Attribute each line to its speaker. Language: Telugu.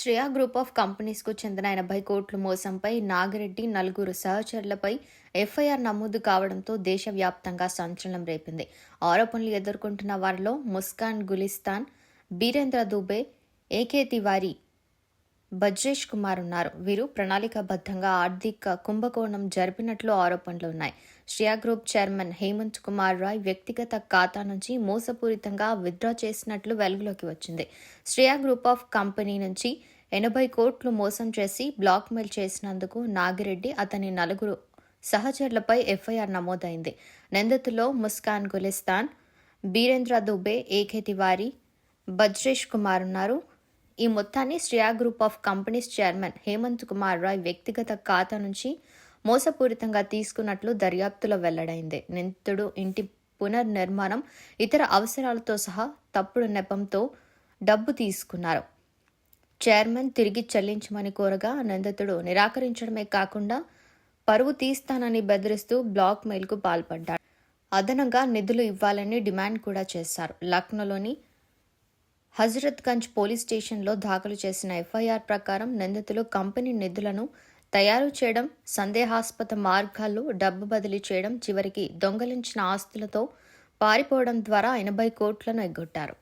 Speaker 1: శ్రేయ గ్రూప్ ఆఫ్ కంపెనీస్కు చెందిన 80 కోట్ల మోసంపై నాగిరెడ్డి నలుగురు సహచరులపై ఎఫ్ఐఆర్ నమోదు కావడంతో దేశవ్యాప్తంగా సంచలనం రేపింది. ఆరోపణలు ఎదుర్కొంటున్న వారిలో ముస్కాన్ గులిస్తాన్, బీరేంద్ర దుబే, ఏకే తివారీ, బజ్రేష్ కుమార్ ఉన్నారు. వీరు ప్రణాళికాబద్ధంగా ఆర్థిక కుంభకోణం జరిపినట్లు ఆరోపణలు ఉన్నాయి. శ్రేయ గ్రూప్ చైర్మన్ హేమంత్ కుమార్ రాయ్ వ్యక్తిగత ఖాతా నుంచి మోసపూరితంగా విత్డ్రా చేసినట్లు వెలుగులోకి వచ్చింది. శ్రేయ గ్రూప్ ఆఫ్ కంపెనీ నుంచి 80 కోట్లు మోసం చేసి బ్లాక్మెయిల్ చేసినందుకు నాగిరెడ్డి, అతని నలుగురు సహచరులపై ఎఫ్ఐఆర్ నమోదైంది. నిందితుల్లో ముస్కాన్ గులిస్తాన్, బీరేంద్ర దుబే, ఏకే తివారీ, బజ్రేష్ కుమార్ ఉన్నారు. ఈ మొత్తాన్ని Shreya group of companies chairman Hemant Kumar Rai వ్యక్తిగత ఖాతా నుంచి మోసపూరితంగా తీసుకున్నట్లు దర్యాప్తులో వెల్లడైంది. నిందితుడు ఇంటి పునర్నిర్మాణం, ఇతర అవసరాలతో సహా తప్పుడు నెపంతో డబ్బు తీసుకున్నారు. చైర్మన్ తిరిగి చెల్లించమని కోరగా నిందితుడు నిరాకరించడమే కాకుండా పరువు తీస్తానని బెదిరిస్తూ బ్లాక్ మెయిల్కు పాల్పడ్డాడు. అదనంగా నిధులు ఇవ్వాలని డిమాండ్ కూడా చేశారు. లక్నోలోని హజరత్గంజ్ పోలీస్ స్టేషన్లో దాఖలు చేసిన ఎఫ్ఐఆర్ ప్రకారం నిందితులు కంపెనీ నిధులను తయారు చేయడం, సందేహాస్పద మార్గాల్లో డబ్బు బదిలీ చేయడం, చివరికి దొంగలించిన ఆస్తులతో పారిపోవడం ద్వారా 80 కోట్లను ఎగ్గొట్టారు.